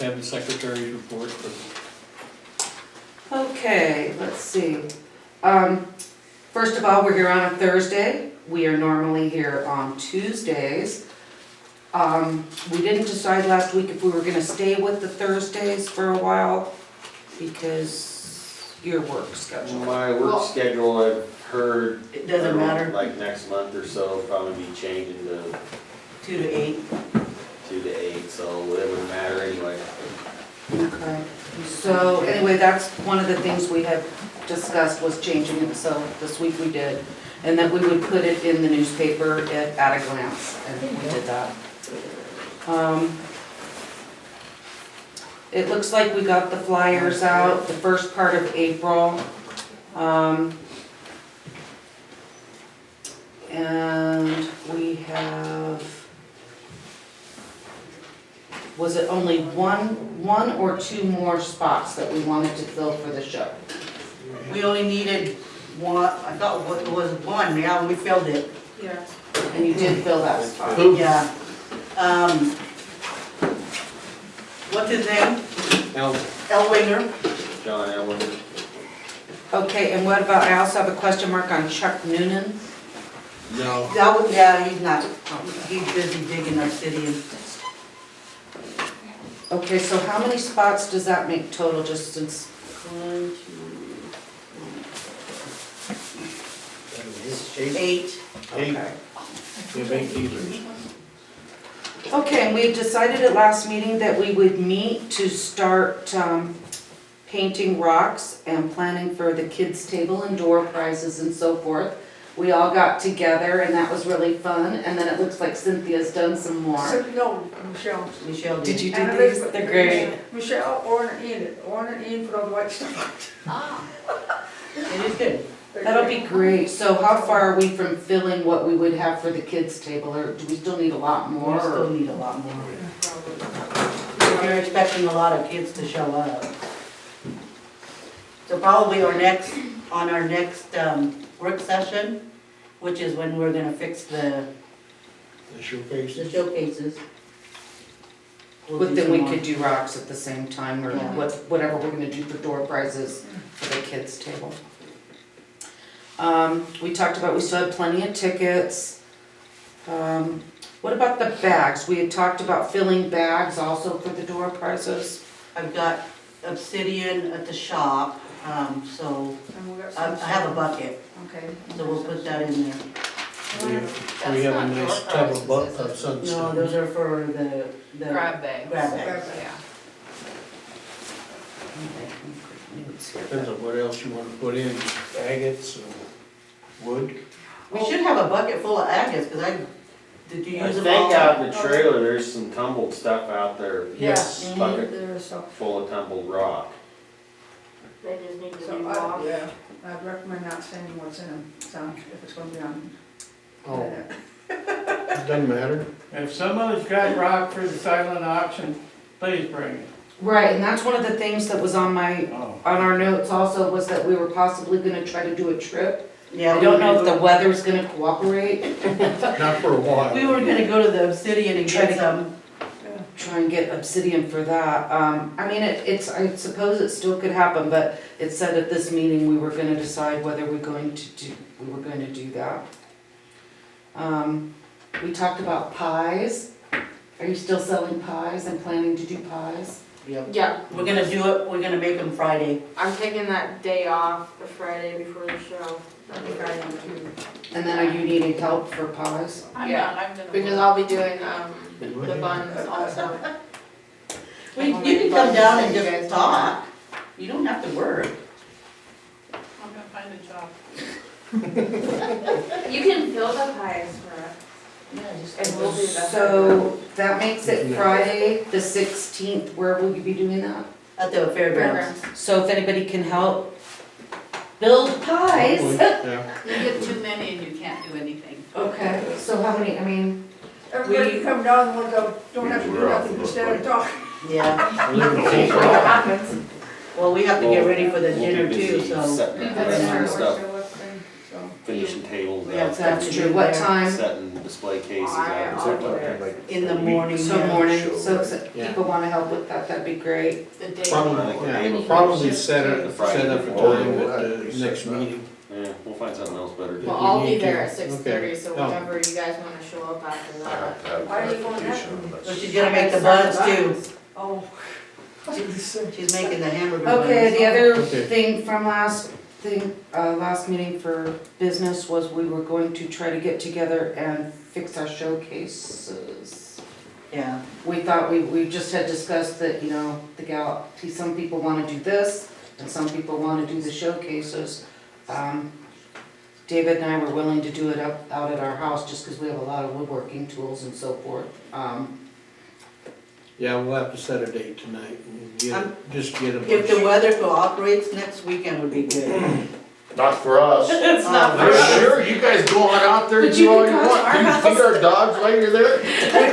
have the secretary's report, but Okay, let's see. First of all, we're here on a Thursday. We are normally here on Tuesdays. We didn't decide last week if we were gonna stay with the Thursdays for a while because your work schedule. My work schedule, I've heard. It doesn't matter. Like next month or so, probably be changing to 2 to 8. 2 to 8, so it wouldn't matter anyway. Okay, so anyway, that's one of the things we had discussed was changing it, so this week we did. And that we would put it in the newspaper at a glance, and we did that. It looks like we got the flyers out the first part of April. And we have, was it only one or two more spots that we wanted to fill for the show? We only needed one, I thought it was one, yeah, we filled it. Yeah. And you did fill that spot. Yeah. What's his name? Elwinger. John Elwin. Okay, and what about, I also have a question mark on Chuck Noonan. no. That was, yeah, he's not, he's busy digging obsidian. Okay, so how many spots does that make total, just since? 1, 2, 8. Okay. You have 8 dealers. Okay, and we decided at last meeting that we would meet to start painting rocks and planning for the kids' table and door prizes and so forth. We all got together and that was really fun, and then it looks like Cynthia's done some more. No, Michelle. Michelle did. Did you do And these? Elizabeth. They're great. Michelle, Orrin and Ian, Orrin and Ian put all the white stuff It is good. on. That'll be great. So how far are we from filling what we would have for the kids' table, or do we still need a lot more? We or- still need a lot more. We're expecting a lot of kids to show up. So probably on our next work session, which is when we're gonna fix the showcase. showcases. we'll But do then some we more. could do rocks at the same time, or Yeah. whatever we're gonna do for door prizes for the kids' table. We talked about, we still have plenty of tickets. What about the bags? We had talked about filling bags also for the door prizes. I've got obsidian at the shop, so And we got I some. have a bucket, Okay. so we'll put that in there. We have a nice tub of sun No, stuff. those are for the. Grab bags. Grab bags. Yeah. Depends on what else you want to put in, agates, wood. We should have a bucket full of agates, cause did you I use them think all? out in the trailer, there's some tumbled stuff out there. Yes. Bucket There's some. full of tumbled rock. They just need to be So washed. yeah, I'd recommend not saying what's in them, so if it's gonna be on. Oh, doesn't matter. If somebody's got rock for the silent auction, please bring it. Right, and that's one of the things that was on Oh. our notes also, was that we were possibly gonna try to do a trip. Yeah, I don't know if the weather's gonna cooperate, Not for a while. we were gonna go to the obsidian and Try to- get some. try and get obsidian for that. I mean, I suppose it still could happen, but it said at this meeting we were gonna decide whether we were going to do that. We talked about pies. Are you still selling pies and planning to do pies? Yeah, We're gonna do it, we're gonna make them Friday. I'm taking that day off, the Friday before the show. That'd be Friday too. And then are you needing help for pies? Yeah, because I'll be doing, the buns also. You can come down and just talk, you don't have to work. I'm gonna find a job. You can fill the pies for us. And we'll do that. So that makes it Friday, the 16th. Where will you be doing that? At the fairgrounds. Fairgrounds. So if anybody can help build pies. Yeah. You get too many and you can't do anything. Okay, so how many, I mean, Everybody can come down and we'll go, don't have to do nothing, just stand and talk. Yeah, I live in See Cape what Cod. happens. well, we have to get ready for the We'll be dinner too, busy so. setting We've up got that a kind of stuff. fireworks show up thing, so. finishing tables We have up, to have That's to true. be What there time? setting display cases I- up. I'll do it. in the morning. So yeah. morning, so if Yeah. people wanna help with that, that'd be great. The day. Probably, Yeah. yeah, we'll probably set The up, Friday set up a before. time Oh, at that'd the be next setting up. meeting. Yeah, we'll find something else better. Well, we I'll be need there to. at 6:30, so Oh. whenever you guys wanna show up after that. Why are you going that So she's gonna make the buns too. Oh. She's making the hamburger buns. Okay, the other Okay. thing from last meeting for business was we were going to try to get together and fix our showcases. Yeah, We thought we just had discussed that, you know, some people wanna do this, and some people wanna do the showcases. David and I were willing to do it out at our house, just cause we have a lot of woodworking tools and so forth. Yeah, we'll have to set a date tonight and just get a bunch. if the weather cooperates, next weekend would be good. Not for us. It's not For sure, you guys go on out there and But do you all can you come to want. our Can you feed house. our dogs while you're there?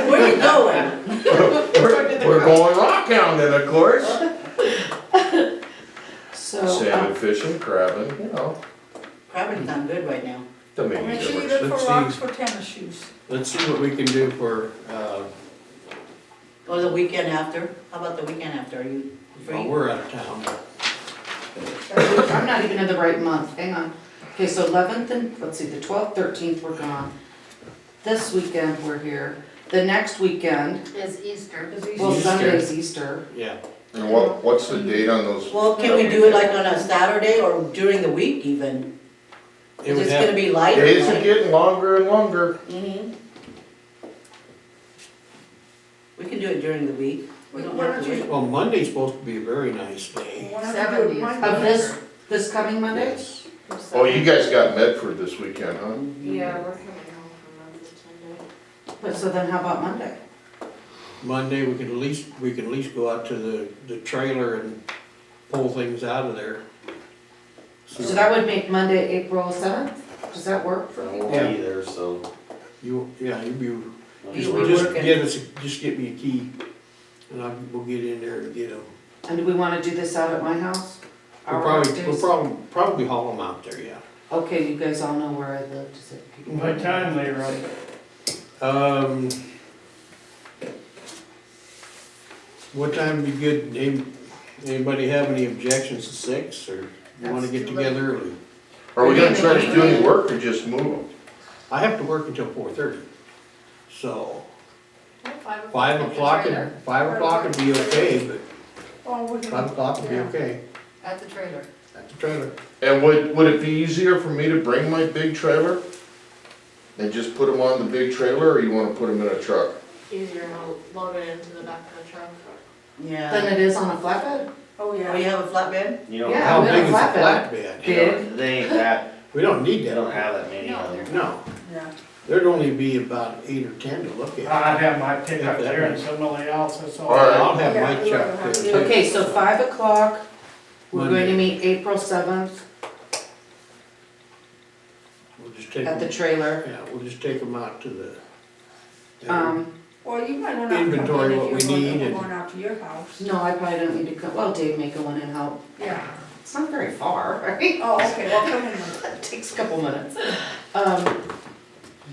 Where are you going? We're going rock hounding, of course. So, Salmon fishing, crabbing, you know. Crabbing's not good right now. Doesn't make any Make sure you difference. look Let's for see. rocks for tennis shoes. Let's see what we can do for, Or the weekend after, how about the weekend after, are you well, free? we're out of town. I'm not even in the right month, hang on. Okay, so 11th and, let's see, the 12th, 13th, we're gone. This weekend, we're here. The next weekend, Is Easter. well, Easter. Sunday's Easter. Yeah. And what's the date on those? Well, can we do it like on a Saturday or during the week even? It would It's gonna have, be lighter, Days are right? getting longer and longer. Mhm. We can do it during the week. We don't Why have don't to you- wait. well, Monday's supposed to be a very nice day. Why don't you do it 70s. Monday? Of this coming Monday? Yes. Oh, you guys got Medford this weekend, huh? Yeah, we're coming home from Memphis Sunday. But so then how about Monday? Monday, we can at least go out to the trailer and pull things out of there. So that would make Monday, April 7th? Does that work for I you? won't Yeah. be there, so. You'll be, You were working. just get me a key and we'll get in there to get them. And do we wanna do this out at my house? Our workdays? We'll probably haul them out there, yeah. Okay, you guys all know where I live, does it? What time, Leroy? What time would be good? Anybody have any objections to 6 or you wanna get together early? Are we gonna try to do any work or just move them? I have to work until 4:30, so 5 o'clock. five o'clock would be okay, but Oh, we can. 5 o'clock would be Yeah. okay At the trailer. at the trailer. And would it be easier for me to bring my big trailer? And just put them on the big trailer, or you wanna put them in a truck? Easier to load it into the back of the truck. Then Yeah. it is on a flatbed? Oh, Oh, you yeah. have a flatbed? You know, Yeah. How we have big a is the flatbed. flatbed? you know, they ain't that, We don't need they that. don't have that many of them. No, Yeah. there'd only be about 8 or 10 to look at. I'd have my pickup there and somebody else, that's all. All right. I'll have my Yeah, truck there too. Okay, so 5 o'clock, we're going to Monday. meet April 7th We'll just take at the them, trailer. yeah, we'll just take them out to the. Well, you might not have to come Inventory in what if we you're need going, and- going out to your house. No, I probably don't need to come, well, Dave may go in and help. Yeah. It's not very far, right? Oh, okay, well, come in then. It takes a couple minutes.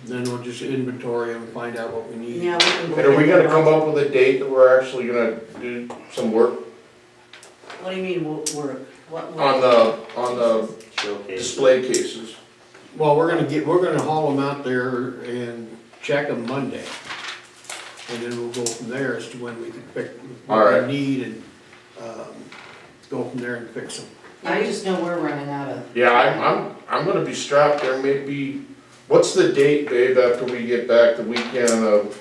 Then we'll just inventory them, find out what we need. Yeah, we can. And are we gonna come up with a date that we're actually gonna do some work What do you mean, work? What on work? the Showcase. display cases? Well, we're gonna haul them out there and check them Monday. And then we'll go from there as to when we can pick All what right. we need and, go from there and fix them. I just know we're running out of. Yeah, I'm gonna be strapped there maybe, what's the date, babe, after we get back the weekend of,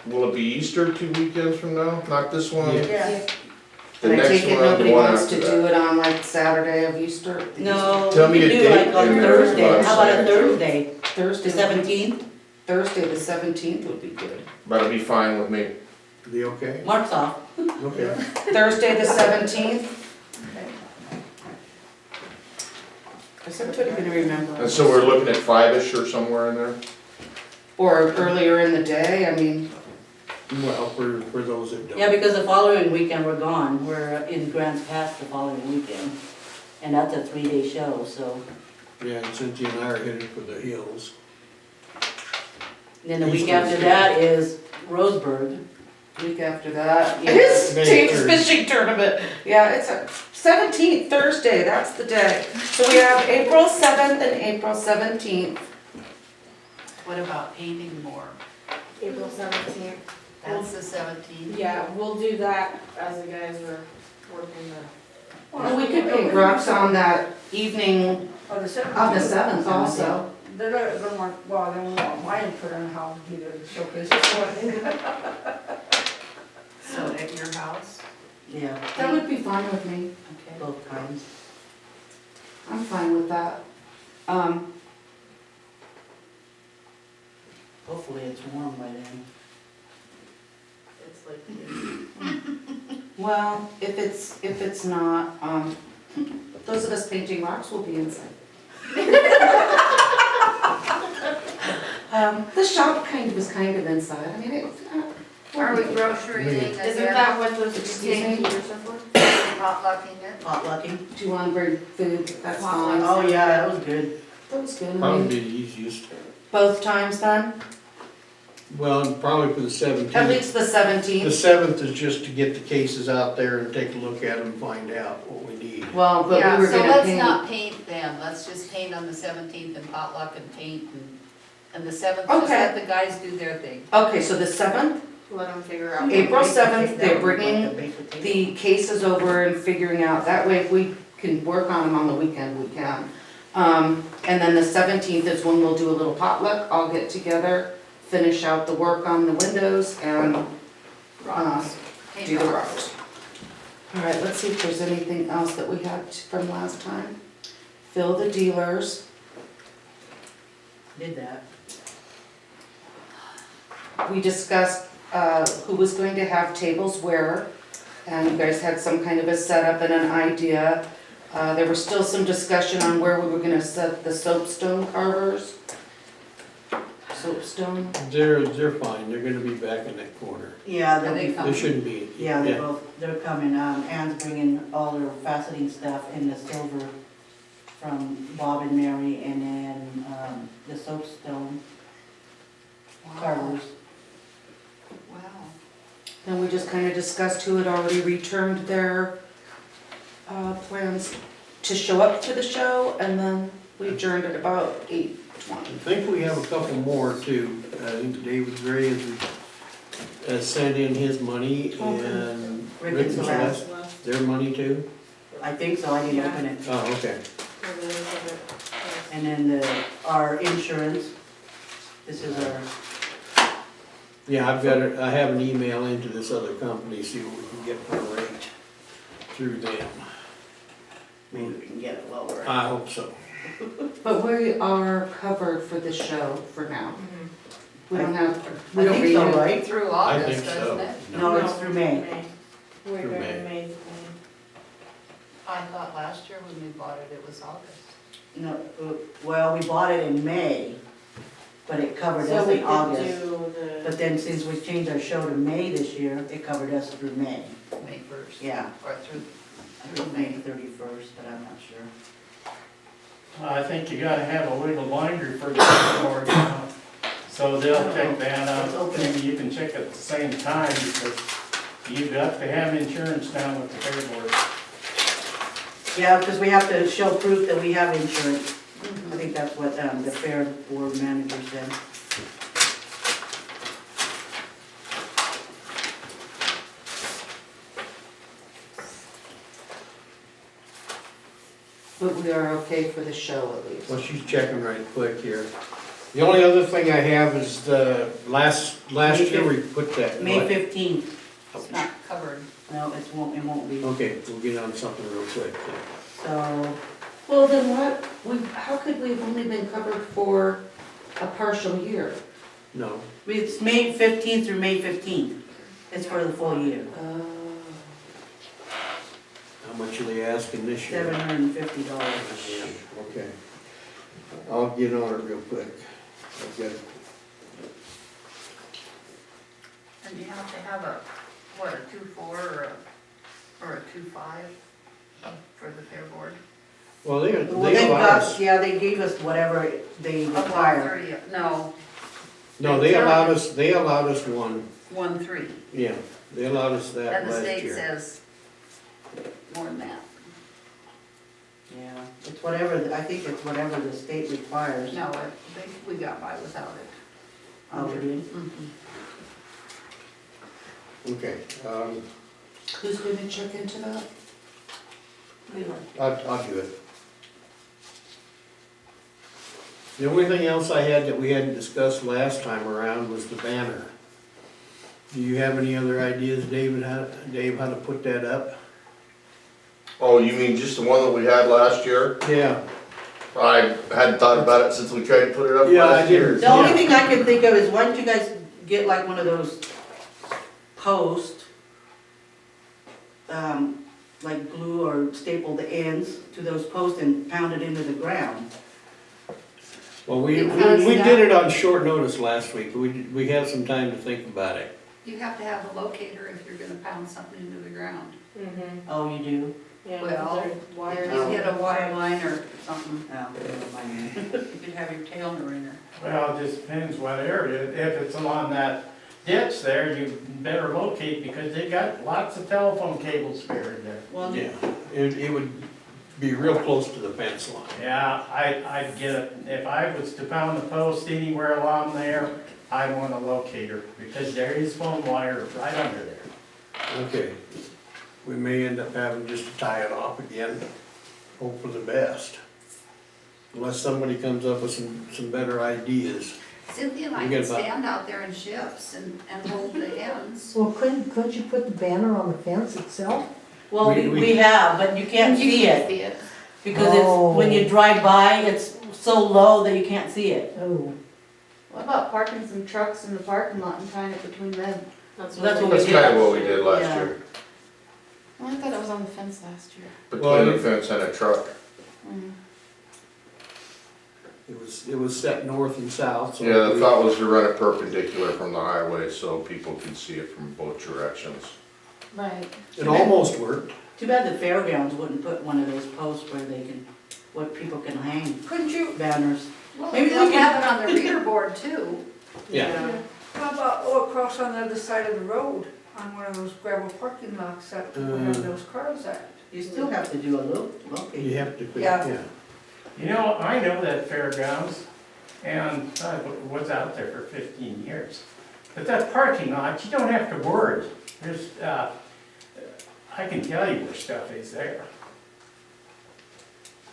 will it be Easter 2 weekends from now? Not this one? Yeah. Yeah. The And I next take it one, nobody the one wants after to that. do it on like Saturday of Easter? No, Tell we me can a do date like on and there's Thursday. what I'm How about a saying. Thursday? Thursday. The 17th? Thursday, the 17th would be good. That'll be fine with me. Be okay? Mark's off. Okay. Thursday, the 17th? Is everybody gonna remember? And so we're looking at 5-ish or somewhere in there? Or earlier in the day, I mean, Well, for those that don't. Yeah, because the following weekend we're gone. We're in Grants Pass the following weekend. And that's a 3-day show, so. Yeah, and Cynthia and I are headed for the hills. And then the week after that is Roseburg. Week after that Yeah. is May Tate's 3rd. fishing tournament. Yeah, it's a 17th, Thursday, that's the day. So we have April 7th and April 17th. What about painting more? April 17th. That's the 17th. Yeah, we'll do that as the guys are working the. Well, we could paint rocks on that evening On the 17th. of the 7th also. They're gonna want, well, they won't want mine put on how he does the showcase this morning. So at your house? Yeah, That would be fine with me. Okay. both times. I'm fine with that. Hopefully it's warm by then. It's like, Well, if it's not, those of us painting rocks will be inside. The shop was kind of inside, I mean, it was not. are we grocerying Isn't again? that what those Excuse me? containers are for? Potlucking it? Potlucking. Do you want to bring food? That's fine. Oh, yeah, that was good. That was good. I Probably mean, be the easiest. both times then? Well, and probably for the 17th. At least the The 17th? 7th is just to get the cases out there and take a look at them and find out what we need. Well, but Yeah, we were so gonna let's paint. not paint then, let's just paint on the 17th and potluck and paint and the 7th, just Okay. let the guys do their thing. Okay, so the 7th, Let them figure out. April 7th, they're Like bringing the baked potato. the cases over and figuring out, that way if we can work on them on the weekend, we can. And then the 17th is when we'll do a little potluck, all get together, finish out the work on the windows and, Paint do the rocks. rocks. All right, let's see if there's anything else that we had from last time. Fill the dealers. Did that. We discussed who was going to have tables where, and you guys had some kind of a setup and an idea. There was still some discussion on where we were gonna set the soapstone carvers. Soapstone, They're fine, they're gonna be back in that corner. Yeah, Are they'll they be, coming? They shouldn't be. yeah, they're coming, Ann's bringing all their faceting stuff in the silver from Bob and Mary, and then, the soapstone carvers. Wow. then we just kinda discussed who had already returned their plans to show up to the show, and then we adjourned at about 8:20. I think we have a couple more too. I think David Gray has sent in his money and Rick Rick and and Celeste. Celeste, their money too? I think so, I didn't Yeah. open it. Oh, okay. And then our insurance, this is our, Yeah, I have an email into this other company, see what we can get for a rate through them. maybe we can get it lower. I hope so. But we are covered for the show for now. We don't have, we I don't think so, renew. right? Through I August, think doesn't so. it? No, it's through May. We're Through going May. to May. I thought last year when we bought it, it was August. No, well, we bought it in May, but it covered So us we in could August. do the. But then since we changed our show to May this year, it covered us through May. May 1st. Yeah, Or through through May 31st, but I'm not sure. I think you gotta have a wiggle binder for the board now. So they'll check that out, maybe you can check at the same time, because you've got to have insurance now with the fair board. Yeah, because we have to show proof that we have insurance. I think that's what the fair board manager said. But we are okay for the show at least. Well, she's checking right quick here. The only other thing I have is the last year we put that. May what? 15th, It's not covered. no, it won't be. Okay, we'll get on something real quick. So, Well, then how could we have only been covered for a partial year? No, it's May 15th through May 15th. It's for the full year. how much are they asking this year? $750. Okay. I'll get on it real quick. I've got, And you have to have a 2.4 or a 2.5 for the fair board? Well, they Well, allowed they've us, got, yeah, they gave us whatever they About require. 30, no, no, they allowed us one, 1-3. yeah, they allowed us that And the last state year. says more than that. Yeah, it's whatever, I think it's whatever the state requires. No, I think we got by without it. Oh, we did? Mhm. Okay, Who's gonna check into that? I'll do it. The only thing else I had that we hadn't discussed last time around was the banner. Do you have any other ideas, Dave, how to put that up? Oh, you mean just the one that we had last year? Yeah, I hadn't thought about it since we tried to put it up Yeah, I last year. didn't. The only Yeah. thing I can think of is, why don't you guys get like one of those posts, like glue or staple the ends to those posts and pound it into the ground. well, we Because did it on short notice last week, we had some time to think about it. You have to have a locator if you're gonna pound something into the ground. Mm-hmm. Oh, you do? Yeah, Well, there's wires. You get a wire line or something, Oh, never mind. you could have your tail mariner. Well, it just depends what area. If it's along that ditch there, you better locate because they got lots of telephone cables buried there. Well, Yeah, it would be real close to the fence line. Yeah, I'd get it. If I was to pound the post anywhere along there, I'd want a locator because there is phone wire right under there. Okay, we may end up having just to tie it off again, hope for the best. Unless somebody comes up with some better ideas. Cynthia and I We can get about- stand out there in shifts and hold the ends. Well, couldn't you put the banner on the fence itself? well, we have, but you can't You see can't it, see it. because it's, when you drive by, it's so low that you can't see it. Oh, What about parking some trucks in the parking lot and tying it between them? That's what we That's did. kinda what we did last Yeah. year, Well, I thought it was on the fence last year. between the fence and a truck. It was set north and south, so. Yeah, the thought was to run it perpendicular from the highway so people could see it from both directions. Right. It almost worked. Too bad the Fairgrounds wouldn't put one of those posts where they can, where people can hang Couldn't you, banners. Well, Maybe they'll we can- have it on the reader board too. Yeah, How about, across on the other side of the road, on one of those gravel parking lots that people have those cars at? You still have to do a you locator. have to, Yeah. yeah. You know, I know that Fairgrounds and I was out there for 15 years. But that parking lot, you don't have to worry. There's, I can tell you where stuff is there.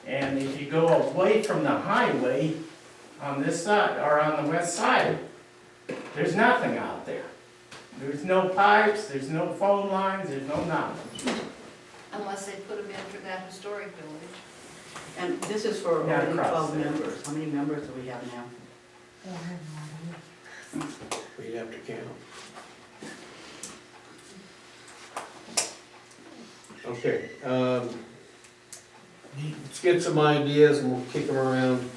And if you go away from the highway on this side, or on the west side, there's nothing out there. There's no pipes, there's no phone lines, there's no nothing. Unless they put them in for that historic village. And this is for Yeah, only across 12 there. members. How many members do we have now? yeah, I have no idea. We'd have to count. Okay, let's get some ideas and we'll kick them around.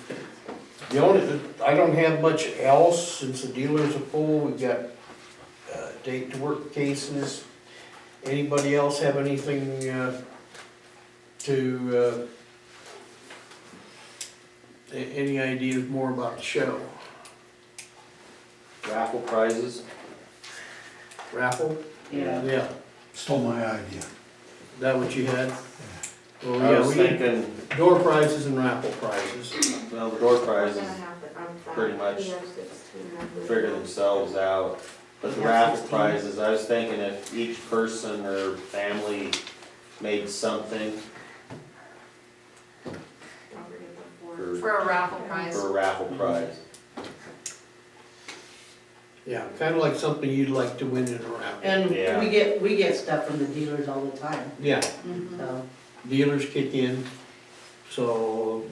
I don't have much else since the dealers are full. We've got date to work cases. Anybody else have anything any ideas more about the show? Raffle prizes. Raffle? Yeah. Yeah, Stole my idea. is that what you had? Well, I yeah, was we need thinking, door prizes and raffle prizes. well, the door We're prizes gonna have it on file. pretty much We have 16 members. figure themselves out. But the Yeah, raffle 16. prizes, I was thinking if each person or family made something Don't forget the board. for, For a raffle prize. for a raffle prize. Yeah, kinda like something you'd like to win in a raffle. And Yeah. we get stuff from the dealers all the time, Yeah, Mhm. so. dealers kick in, so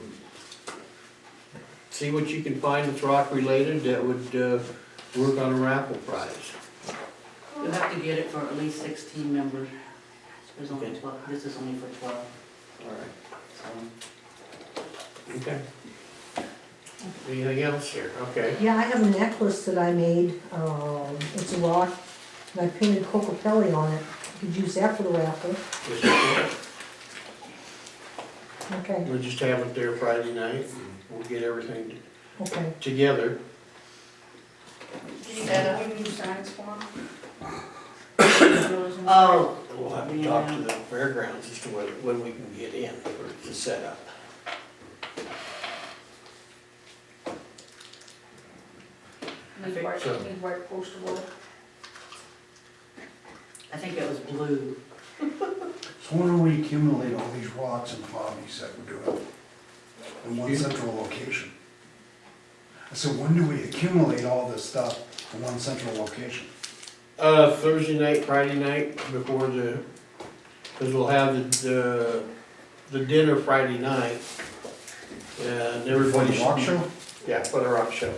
see what you can find that's rock related that would work on a raffle prize. You'll have to get it for at least 16 members. There's only Okay. 12, this is only for 12, Alright, so. okay. Anything else here? Okay. Yeah, I have a necklace that I made, it's a rock, and I painted Cocopelli on it. You could use that for the raffle. Okay, We'll just have it there Friday night, and we'll get everything okay. together. Can you set up? We can do signs for them. Oh, We'll have to talk to the fairgrounds as to when we can get in for the setup. Need white, so. need white poster board. I think it was blue. So when do we accumulate all these rocks and hobbies that we're doing in one Excuse me? central location? I said, when do we accumulate all this stuff in one central location? Thursday night, Friday night, before because we'll have the dinner Friday night. And everybody For the rock should show? be, yeah, for the rock show.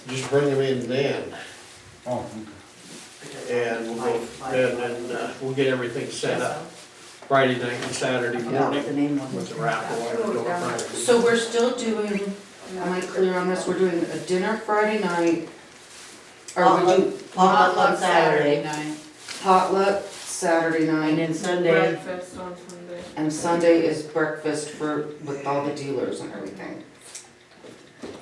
Just bring them in then, Oh, okay. and we'll go, and then we'll get everything set up Friday night and Saturday Yeah, morning the name was. with the raffle. and the door prize. So we're still doing, am I clear on this, we're doing a dinner Friday night? Or we do Potluck on Saturday, night. potluck Saturday and night, then Sunday, Breakfast on Sunday. and Sunday is breakfast with all the dealers and everything.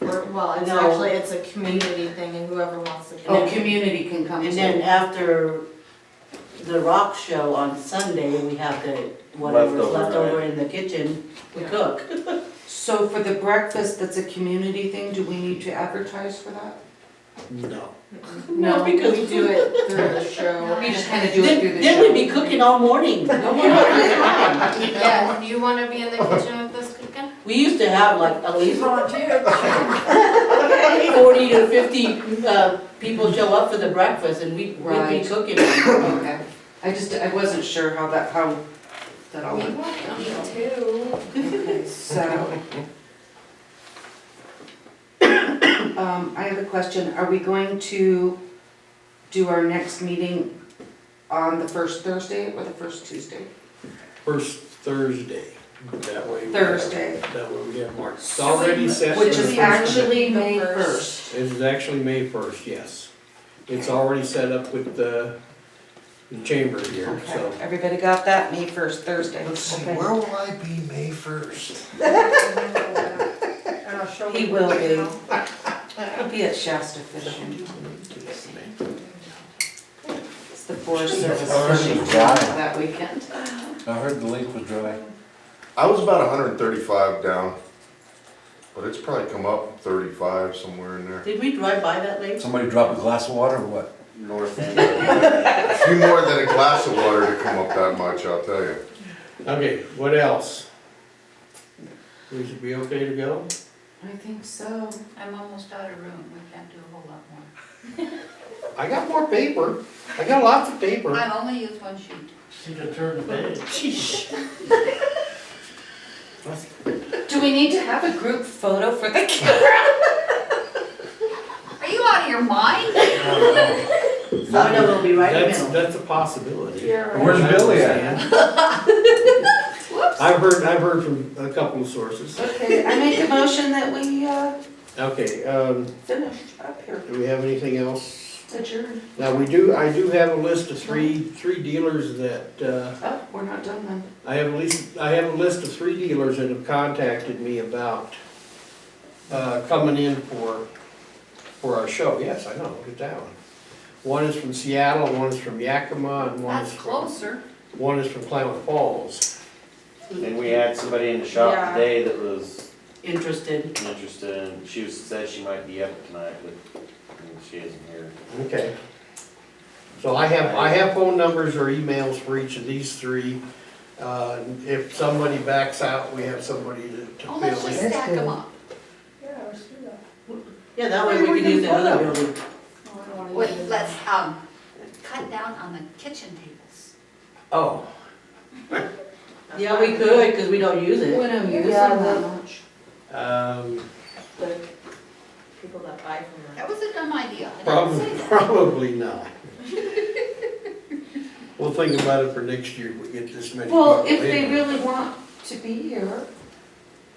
Well, it's No. actually, it's a community thing and whoever wants to. Oh, community can come and then too. after the rock show on Sunday, we have the, whatever's Leftover, left over right. in the kitchen, we Yeah. cook. So for the breakfast, that's a community thing, do we need to advertise for that? No. No, because- we do it through the show. We just kinda do it through the Then show. we'd be cooking all morning. No one would have time. Yeah, do you wanna be in the kitchen with us cooking? We used to have like at least Volunteer. 40 to 50 people show up for the breakfast and we'd be Right. cooking. Okay, I wasn't sure how that all We went. want to eat too. Okay, so. I have a question, are we going to do our next meeting on the first Thursday or the first Tuesday? First Thursday, that way. Thursday. That way we have March. It's already set. Which for the is first- actually The May first. 1st. It is actually May 1st, yes. It's already set up with the chamber here, Okay, so. everybody got that, May 1st, Thursday. Okay. where will I be May 1st? And I'll show you. He will what be. you know. He'll be at Shasta Fishing. It's the Forest Service fishing that weekend. I heard the lake was dry. I was about 135 down, but it's probably come up 35 somewhere in there. Did we drive by that lake? Somebody drop a glass of water or what? North end. A few more than a glass of water to come up that much, I'll tell you. Okay, what else? We should be okay to go? I think so. I'm almost out of room, we can't do a whole lot more. I got more paper. I got lots of paper. I've only used one sheet. She could turn the page. Do we need to have a group photo for the camera? Are you out of your mind? One of them will be right in the middle. That's a possibility. Where's Billy at? I've heard from a couple of sources. Okay, I make a motion that we, Okay, finish up here, do we have anything else? adjourn. Now, I do have a list of three dealers that, Oh, we're not done then. I have a list of 3 dealers that have contacted me about, coming in for our show. Yes, I know, look at that one. One is from Seattle, one is from Yakima, and That's closer. one is from Klamath Falls. And we had somebody in the shop Yeah. today that was Interested. interested, and she said she might be up tonight, but she isn't here. Okay. So I have phone numbers or emails for each of these 3. If somebody backs out, we have somebody to Oh, let's fill just in. stack them up. Yeah, let's do that. Yeah, that way we can use the other building. Oh, I don't wanna Wait, use it. let's, cut down on the kitchen tables. Oh, Yeah, we could, because we don't use We it. don't use Yeah, them that the- much. The people that buy from them. That was a dumb idea. I didn't say that. probably not. We'll think about it for next year, if we get this many. Well, people if they in. really want to be here,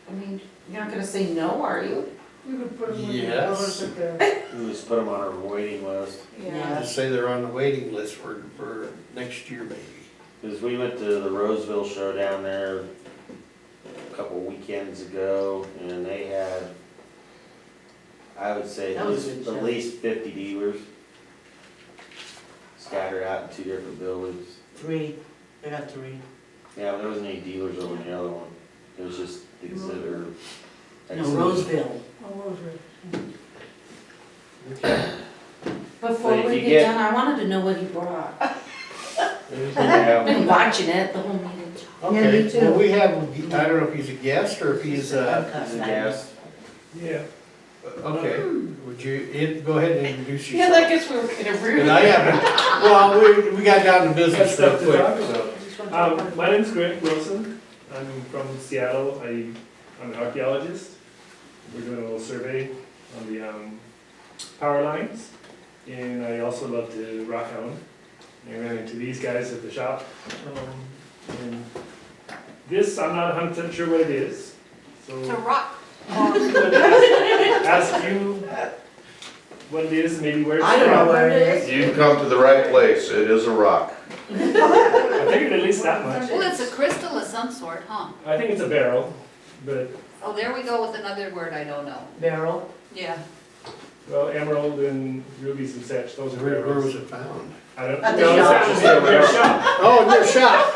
I mean, you're not gonna say no, are you? You could put them in the Yes. covers at the, We just put them on our waiting list, yeah. Just say they're on the waiting list for next year maybe. because we went to the Roseville show down there couple weekends ago, and they had, I would say, That was a good show. at least 50 dealers scattered out in 2 different buildings. 3, I got 3. Yeah, there wasn't any dealers over in the other one. It was just exhibitor. No, Roseville. Oh, Roseville. Before But if we you get get- done, I wanted to know what he brought. I've Yeah. been watching it the whole meeting. Yeah, me Okay, too. well, we have, I don't know if he's a guest or if he's, It's a gas. yeah, okay, would you, go ahead and introduce Yeah, yourself. I guess we were kind of rude. And I haven't, well, we got down to business real quick, so. My name's Greg Wilson. I'm from Seattle. I'm an archaeologist. We're doing a little survey on the power lines. And I also love to rock hound. I ran into these guys at the shop. And this, I'm not 100% sure what it is. So It's a rock. ask you what it is and maybe where it's I don't know from. where it is. You come to the right place, it is a rock. I figured at least that much. Well, it's a crystal of some sort, huh? I think it's a barrel, but, Oh, there we go with another word I don't know. Barrel. Yeah. well, emerald and rubies and such, those are Where barrels. was it found? I don't, At the no, it's shop. actually at their shop. Oh, in your shop.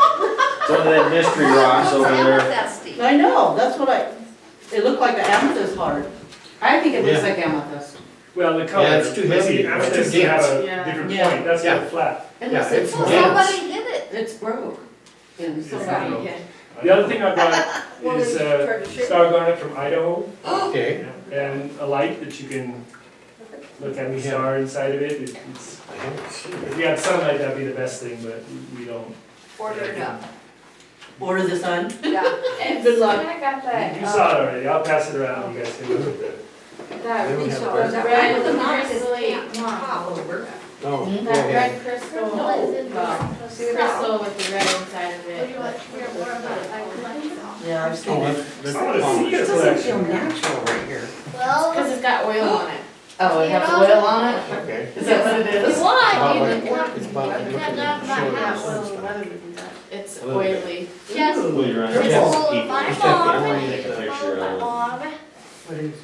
Some of that mystery rocks over there. Amethysty. I know, that's what it looked like an amethyst heart. I think it looks Yeah. like amethyst. Well, the color. Yeah, it's too heavy. See, It's amethyst too have dense. a Yeah. different Yeah. point, that's Yeah. not flat. It Yeah, looks it's like dense. Somebody hit it. it's broke. And so Somebody hit The other thing I brought Well, is they tried to shape star garnet from Idaho, Okay. and a light that you can look at the star inside of it. It's, I haven't seen it. if you had sunlight, that'd be the best thing, but we don't. Order it up. Order the sun. Yeah. Good luck. I got that. You saw it already, I'll pass it around, you guys can look at it. That They don't have crystal, red. that Red red with the crystal, Oh, go that ahead. red crystal, crystal with the red inside of it. Yeah, I've Oh, seen it. that's I wanna see It your doesn't feel collection. natural right here. Because it's got oil on it. Oh, it has oil on it? Okay. Is that what it is? About Why? like- It's about like looking at the shore. It's A little bit. oily. Just Well, you're on It's Yes, full of people. my Just have to mom. orient Take a it. picture of it. What is it?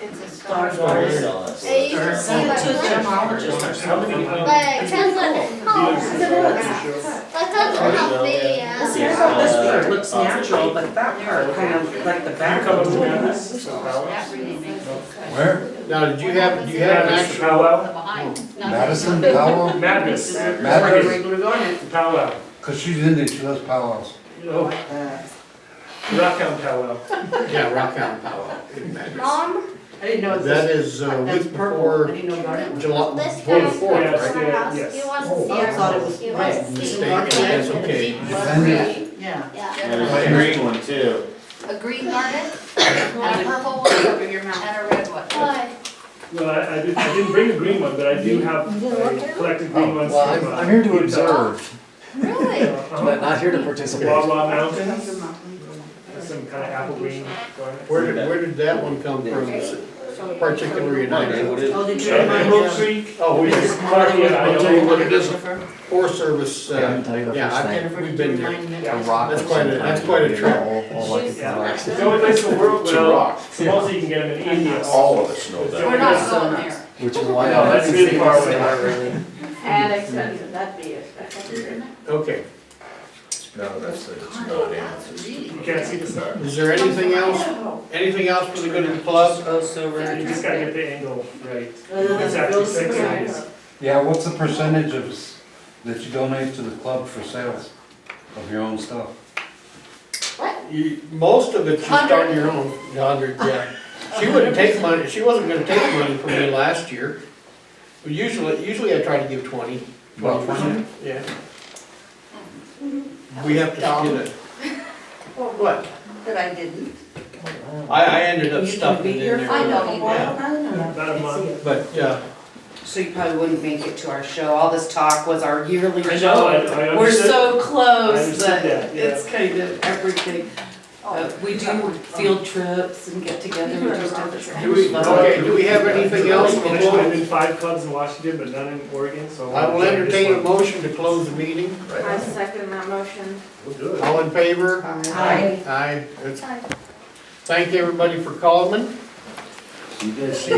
It's a Star star. Or garnet. sell it. They used to Send see it like to a this. gemologist or How something. many, But it sounds like dealers colors. is the show? That doesn't help me, This here, this part looks natural, but that part kind of like the You back come up looks to weird. Madness? That really makes sense. Where? Now, do you have an Madness, actual? powwow? The behind. Madison powwow? Madness. Madness. Regular garnet. Powwow. Cause she's Indian, she loves powwows. Oh, rock hound powwow. Yeah, Rock Island Powwow. Mom, I didn't know it That was, is, that's week purple. before I didn't know garnet. July, this before the guy fourth, Yes. right? our house, Yes. he wants Oh, to see I our thought it house. was He wants red. to The see state, more. that's okay. Defender. Yeah. Yeah. There's a green one too. A green garnet, and a purple one, Cover your mouth. and a red one. Why? Well, I didn't bring a green one, but I do have a collected green ones. Well, from, I'm here to Utah. observe, Really? not here to participate. Wawa Mountains, some kind of apple green garnet. Where did that one come from, particularly in Idaho? Oh, did you remind Emerald you? Creek. Oh, we This just, is Clark, yeah, I I'll tell you know. what it is, Jennifer? Forest Service, Yeah, I can tell you the yeah, first thing. Jennifer, we've did you been there. remind me? A rock That's of quite a- some that's kind, quite a you trip. know, all like Yeah. relaxed. The only place in the world, It's a well, rock. supposedly you can get them in India. All of us know It's the that. only We're not place- going there. Which is why No, I that's really far away. And expensive, that'd be expensive. Okay, No, that's, it's not in. That's really. You can't see the star. is there anything else for the good of the club? You just gotta get the angle right. Other than It's the actually bills 6 and inches. Yeah, what's the percentage of, that you donate to the club for sales of your own stuff? Most of it's just on your own, 100, yeah. She wouldn't take money, she wasn't gonna take money from me last year. But usually I try to give 20%, yeah. We have to split it. What? That I didn't. I ended up You can stuffing be it in here there. for a little Yeah. while, I don't know. About a month. But, So you probably wouldn't make it to our show. All this talk was our yearly I know, show. I We're understood. so I close understood that that, yeah. it's kind of everything. We do field trips and get together and do stuff. Do we have anything else? I've been 5 clubs in Washington, but none in Oregon, so. I will entertain a motion to close the meeting. I second that motion. We'll do it. All in favor? Aye. Aye. Thank everybody for calling. You guys See ya.